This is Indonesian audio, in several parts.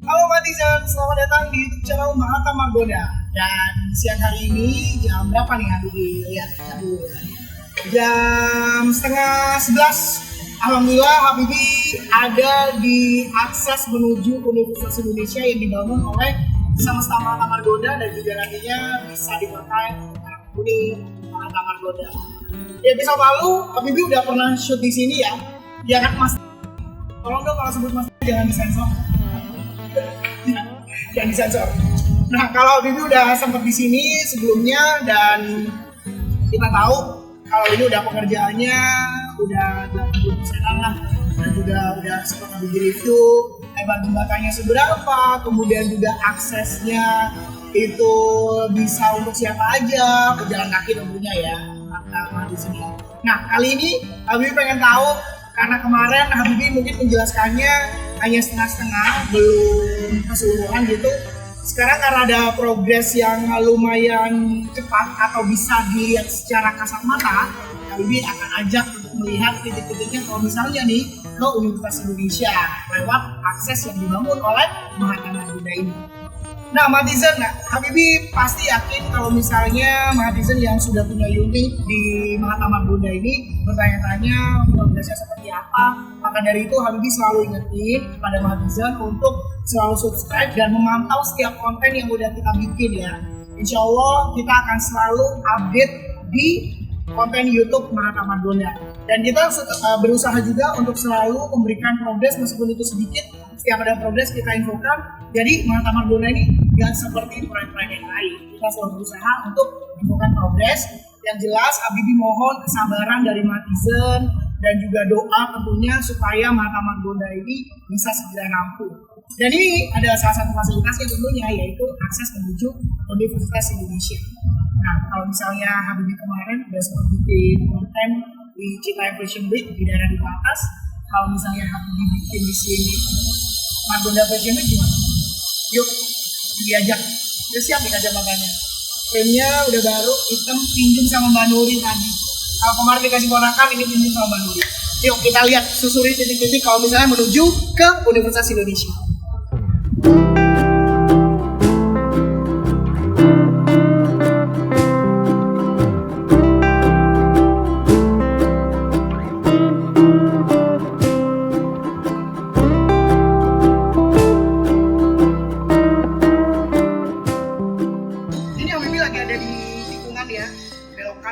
Halo netizen, selamat datang di YouTube channel Mahata Margonda. Dan siang hari ini jam berapa nih Habibie? Lihat dulu ya. Jam setengah 11. Alhamdulillah Habibie ada di akses menuju Universitas Indonesia yang dibangun oleh Semesta Mahata Margonda dan juga nantinya bisa dipakai untuk anak kuning Mahata Margonda. Di episode lalu Habibie udah pernah shoot di sini ya. Ya kan Mas? Tolong dong kalau sebut Mas jangan disensor. Yang disensor. Nah, kalau Bibi udah sempat di sini sebelumnya dan kita tahu kalau ini udah pekerjaannya udah 80% lah dan juga udah sempat Bibi review lebar jembatannya seberapa, kemudian juga aksesnya itu bisa untuk siapa aja, pejalan kaki tentunya ya, di sini. Nah, kali ini Bibi pengen tahu karena kemarin Habibie mungkin menjelaskannya hanya setengah-setengah, belum keseluruhan gitu. Sekarang karena ada progres yang lumayan cepat atau bisa dilihat secara kasat mata, Habibie akan ajak untuk melihat titik-titiknya kalau misalnya nih ke Universitas Indonesia lewat akses yang dibangun oleh Mahata Margonda ini. Nah, Matizen, Habibie pasti yakin kalau misalnya Matizen yang sudah punya unit di Mahata Margonda ini bertanya-tanya progresnya seperti apa. Maka dari itu Habibie selalu ingetin pada Matizen untuk selalu subscribe dan memantau setiap konten yang udah kita bikin ya. Insya Allah kita akan selalu update di konten YouTube Mahata Margonda. Dan kita berusaha juga untuk selalu memberikan progres meskipun itu sedikit. Setiap ada progres kita infokan. Jadi Mahata Margonda ini nggak seperti proyek-proyek yang lain. Kita selalu berusaha untuk infokan progres. Yang jelas Habibie mohon kesabaran dari Matizen dan juga doa tentunya supaya Mahata Margonda ini bisa segera rampung. Dan ini ada salah satu fasilitasnya tentunya yaitu akses menuju Universitas Indonesia. Nah, kalau misalnya Habibie kemarin udah sempat bikin konten di Citayam Fashion Week di daerah Duku Atas, kalau misalnya Habibie bikin di sini Margonda Fashion Week gimana? Yuk, diajak. Udah siap nih kacamata-nya. Frame-nya udah baru, hitam, pinjam sama Mbak Nuri tadi. Kalau kemarin dikasih ponakan, ini pinjam sama Mbak Nuri. Yuk kita lihat, susuri titik-titik kalau misalnya menuju ke Universitas Indonesia.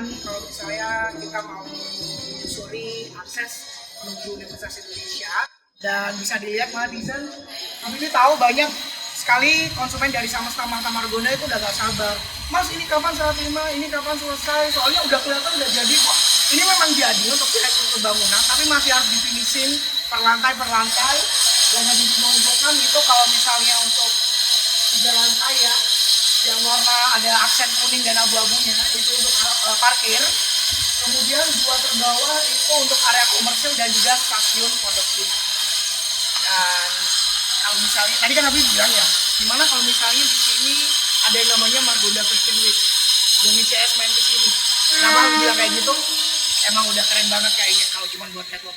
Kalau misalnya kita mau menyusuri akses menuju Universitas Indonesia dan bisa dilihat Matizen, Habibie tahu banyak sekali konsumen dari Semesta Mahata Margonda itu udah gak sabar. Mas ini kapan serah terima, ini kapan selesai, soalnya udah kelihatan udah jadi kok. Ini memang jadi untuk proyek bangunan tapi masih harus difinisin per lantai. Dan Habibie mengumpulkan itu kalau misalnya untuk 3 lantai ya, yang warna ada aksen kuning dan abu-abunya itu untuk parkir, kemudian 2 terbawah itu untuk area komersil dan juga stasiun Pondok Pinang. Dan kalau misalnya tadi kan Habibie bilang ya, gimana kalau misalnya di sini ada yang namanya Margonda Fashion Week, Doni CS main ke sini. Kenapa Habibie bilang kayak gitu? Emang udah keren banget kayaknya kalau cuma buat catwalk.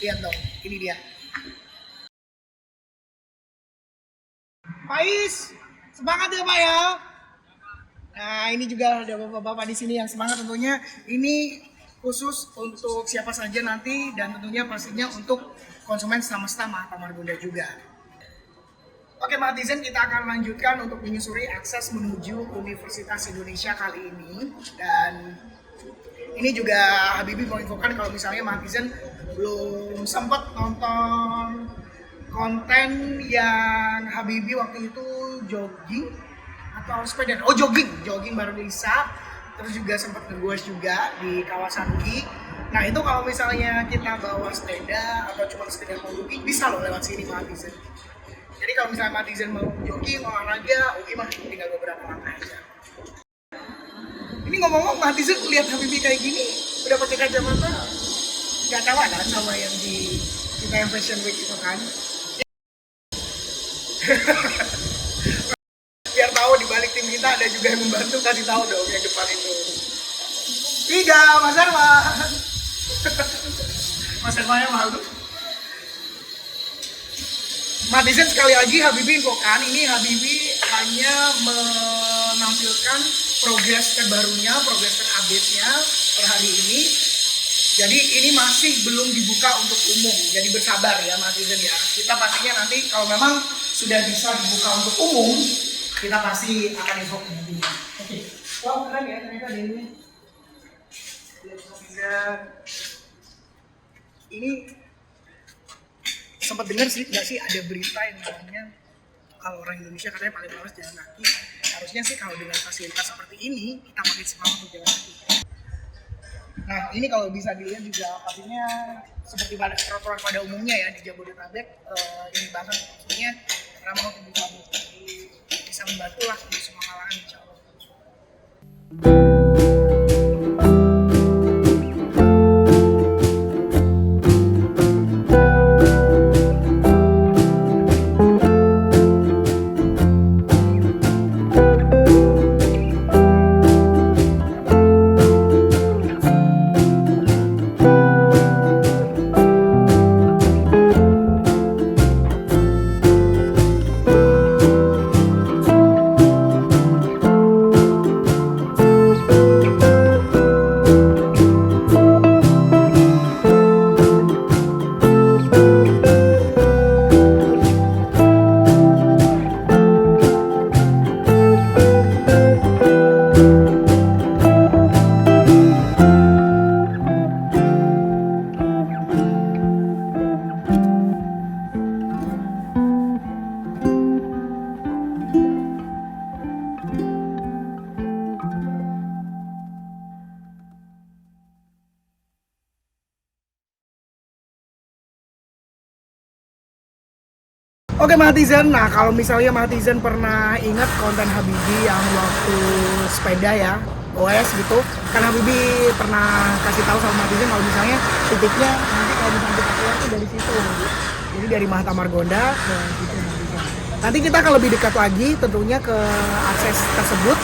Lihat dong, ini dia. Pais, semangat ya Pak ya. Nah ini juga ada bapak-bapak di sini yang semangat tentunya. Ini khusus untuk siapa saja nanti dan tentunya pastinya untuk konsumen Semesta Mahata Margonda juga. Oke Matizen, kita akan lanjutkan untuk menyusuri akses menuju Universitas Indonesia kali ini. Dan ini juga Habibie mau infokan kalau misalnya Matizen belum sempat nonton konten yang Habibie waktu itu jogging atau sepeda, jogging bareng Lisa, terus juga sempat nge-goes juga di kawasan UI. Nah itu kalau misalnya kita bawa sepeda atau cuma sekedar mau jogging bisa loh lewat sini Matizen. Jadi kalau misalnya Matizen mau jogging, olahraga, UI mah tinggal beberapa langkah aja. Ini ngomong-ngomong Matizen lihat Habibie kayak gini udah pakai kacamata, nggak kalah kan sama yang di Citayam Fashion Week itu kan? Biar tahu di balik tim kita ada juga yang membantu, kasih tahu dong yang depan itu. 3, Mas Herman. Mas Herman yang malu. Matizen sekali lagi Habibie infokan, ini Habibie hanya menampilkan progres terbarunya, progres terupdate-nya per hari ini. Jadi ini masih belum dibuka untuk umum, jadi bersabar ya Matizen ya. Kita pastinya nanti kalau memang sudah bisa dibuka untuk umum, kita pasti akan info nantinya. Oke, wow keren ya ternyata ada ini. Ini sempat dengar sih nggak sih ada berita yang namanya kalau orang Indonesia katanya paling males jalan kaki. Harusnya sih kalau dengan fasilitas seperti ini kita makin semangat untuk jalan kaki. Nah ini kalau bisa dilihat juga pastinya seperti pada trotoar pada umumnya ya di Jabodetabek ini banget maksudnya ramah untuk bisa membantu lah untuk semua kalangan insya Allah. Oke Matizen, nah kalau misalnya Matizen pernah ingat konten Habibie yang waktu sepeda ya, OS gitu, kan Habibie pernah kasih tahu sama Matizen kalau misalnya titiknya nanti kalau misalnya kita keluar tuh dari situ, jadi dari Mahata Margonda ke situ Matizen. Nanti kita akan lebih dekat lagi tentunya ke akses tersebut.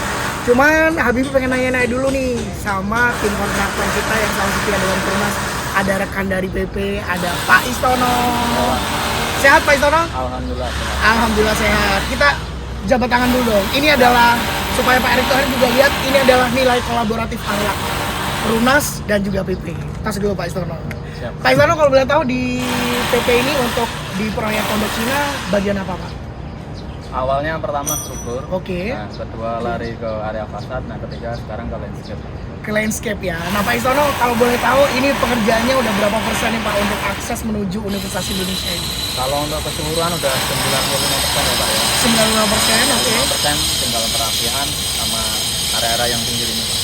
Cuman Habibie pengen nanya-nanya dulu nih sama tim kontraktor kita yang selalu setia dengan Perumnas. Ada rekan dari PP, ada Pak Istono. Sehat Pak Istono? Alhamdulillah sehat. Alhamdulillah sehat. Kita jabat tangan dulu dong. Ini adalah supaya Pak Erick Thohir juga lihat ini adalah nilai kolaboratif akhlak Perumnas dan juga PP. Tas dulu Pak Istono. Siap. Pak Istono kalau boleh tahu di PP ini untuk di proyek Pondok Cina bagian apa Pak? Awalnya pertama struktur, Oke. nah kedua lari ke area fasad, nah ketiga sekarang ke landscape. Ke landscape ya. Nah Pak Istono kalau boleh tahu ini pekerjaannya udah berapa persen nih Pak untuk akses menuju Universitas Indonesia ini? Kalau untuk keseluruhan udah 95% ya Pak ya. 95%, oke. 5% tinggal perapian sama area-area yang pinggir ini Pak.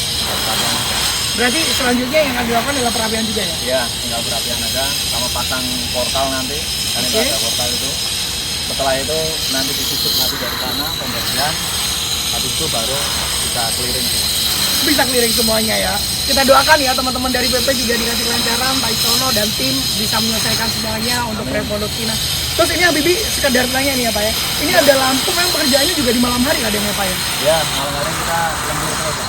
Berarti selanjutnya yang akan dilakukan adalah perapian juga ya? Ya, tinggal perapian aja sama pasang portal nanti, kan itu ada portal itu. Setelah itu nanti ditutup lagi dari sana pembersihan, habis itu baru bisa clearing semua. Bisa clearing semuanya ya. Kita doakan ya teman-teman dari PP juga dikasih kelancaran, Pak Istono dan tim bisa menyelesaikan semuanya untuk proyek Pondok Cina. Terus ini Habibie sekedar tanya nih ya Pak ya, ini ada lampu memang pekerjaannya juga di malam hari kadang ya Pak ya? Ya, malam hari kita lembur terus ya.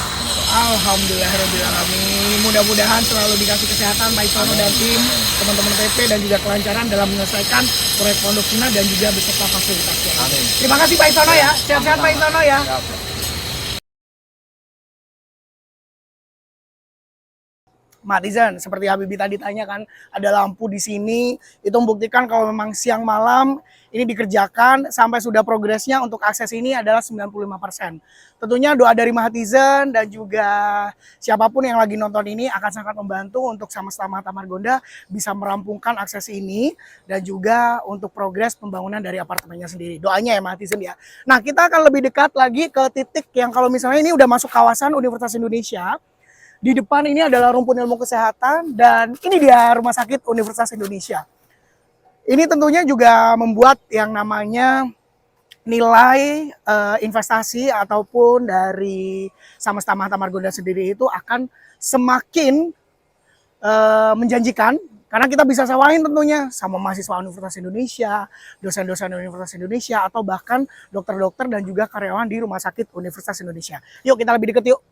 Alhamdulillahirobbilalamin. Mudah-mudahan selalu dikasih kesehatan Pak Istono dan tim, teman-teman PP dan juga kelancaran dalam menyelesaikan proyek Pondok Cina dan juga beserta fasilitasnya. Amin. Terima kasih Pak Istono ya. Sehat-sehat Pak Istono ya. Siap. Matizen, seperti Habibie tadi tanya kan, ada lampu di sini, itu membuktikan kalau memang siang malam ini dikerjakan sampai sudah progresnya untuk akses ini adalah 95%. Tentunya doa dari Matizen dan juga siapapun yang lagi nonton ini akan sangat membantu untuk sama-sama Mahata Margonda bisa merampungkan akses ini dan juga untuk progres pembangunan dari apartemennya sendiri. Doanya ya Matizen ya. Nah kita akan lebih dekat lagi ke titik yang kalau misalnya ini udah masuk kawasan Universitas Indonesia. Di depan ini adalah rumpun ilmu kesehatan dan ini dia Rumah Sakit Universitas Indonesia. Ini tentunya juga membuat yang namanya nilai investasi ataupun dari Samasta Mahata Margonda sendiri itu akan semakin menjanjikan karena kita bisa sewain tentunya sama mahasiswa Universitas Indonesia, dosen-dosen Universitas Indonesia atau bahkan dokter-dokter dan juga karyawan di Rumah Sakit Universitas Indonesia. Yuk kita lebih dekat yuk.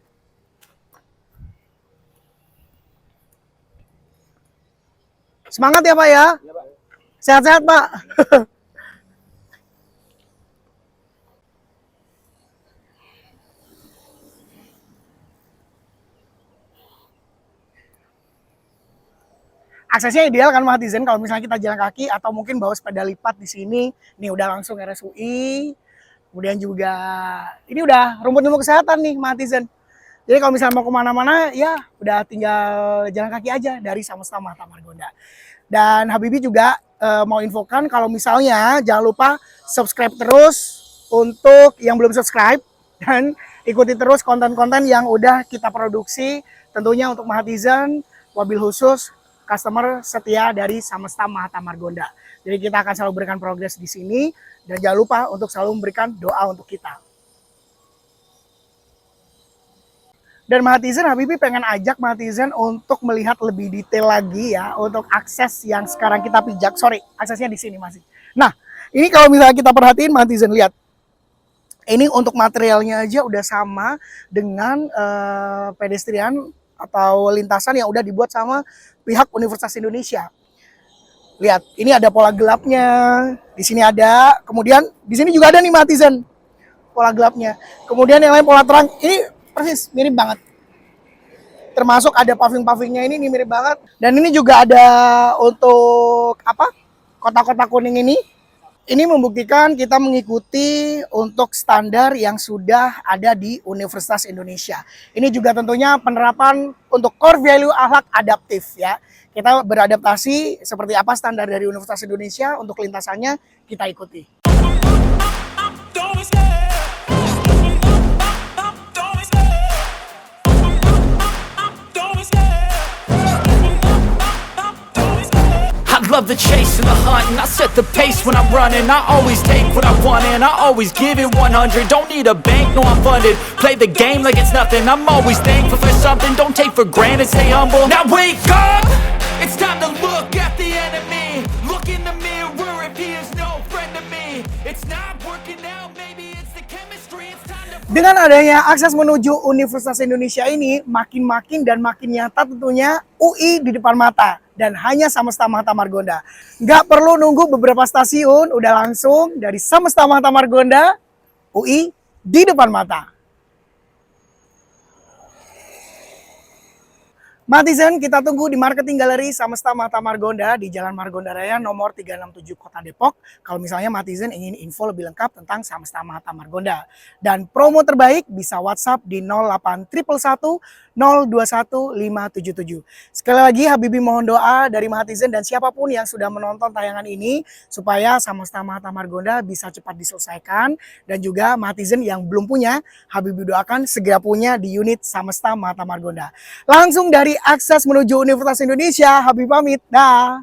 Semangat ya Pak ya. Sehat-sehat Pak. aksesnya ideal kan Mahatizen kalau misalnya kita jalan kaki atau mungkin bawa sepeda lipat di sini. Nih udah langsung RSUI. Kemudian juga ini udah rumput ilmu kesehatan nih Mahatizen. Jadi kalau misalnya mau kemana-mana ya udah tinggal jalan kaki aja dari Samesta Mahatma Margonda. Dan Habibie juga mau infokan kalau misalnya jangan lupa subscribe terus untuk yang belum subscribe dan ikuti terus konten-konten yang udah kita produksi tentunya untuk Mahatizen, wabil khusus customer setia dari Samesta Mahatma Margonda. Jadi kita akan selalu berikan progres di sini dan jangan lupa untuk selalu memberikan doa untuk kita. Dan Mahatizen, Habibie pengen ajak Mahatizen untuk melihat lebih detail lagi ya untuk akses yang sekarang kita pijak. Sorry, aksesnya di sini masih. Nah, ini kalau misalnya kita perhatiin Mahatizen lihat. Ini untuk materialnya aja udah sama dengan pedestrian atau lintasan yang udah dibuat sama pihak Universitas Indonesia. Lihat, ini ada pola gelapnya. Di sini ada. Kemudian di sini juga ada nih Mahatizen. Pola gelapnya. Kemudian yang lain pola terang. Ini persis mirip banget. Termasuk ada paving-pavingnya ini mirip banget. Dan ini juga ada untuk apa? Kotak-kotak kuning ini. Ini membuktikan kita mengikuti untuk standar yang sudah ada di Universitas Indonesia. Ini juga tentunya penerapan untuk core value akhlak adaptif ya. Kita beradaptasi seperti apa standar dari Universitas Indonesia untuk lintasannya kita ikuti. I love the chase and the hunt, and I set the pace when I'm running. I always take what I want and I always give it 100. Don't need a bank, no I'm funded. Play the game like it's nothing. I'm always thankful for something. Don't take for granted, stay humble. Now wake up! It's time to look at the enemy. Look in the mirror if he is no friend to me. It's not working out, maybe it's the chemistry. It's time to... Dengan adanya akses menuju Universitas Indonesia ini makin dan makin nyata tentunya UI di depan mata. Dan hanya Samesta Mahatma Margonda. Nggak perlu nunggu beberapa stasiun, udah langsung dari Samesta Mahatma Margonda, UI di depan mata. Mahatizen, kita tunggu di Marketing Galeri Samesta Mahatma Margonda di Jalan Margonda Raya nomor 367 Kota Depok. Kalau misalnya Mahatizen ingin info lebih lengkap tentang Samesta Mahatma Margonda. Dan promo terbaik bisa WhatsApp di 08111 021 577. Sekali lagi Habibie mohon doa dari Mahatizen dan siapapun yang sudah menonton tayangan ini supaya Samesta Mahatma Margonda bisa cepat diselesaikan dan juga Mahatizen yang belum punya, Habibie doakan segera punya di unit Samesta Mahatma Margonda. Langsung dari akses menuju Universitas Indonesia, Habibie pamit. Dah.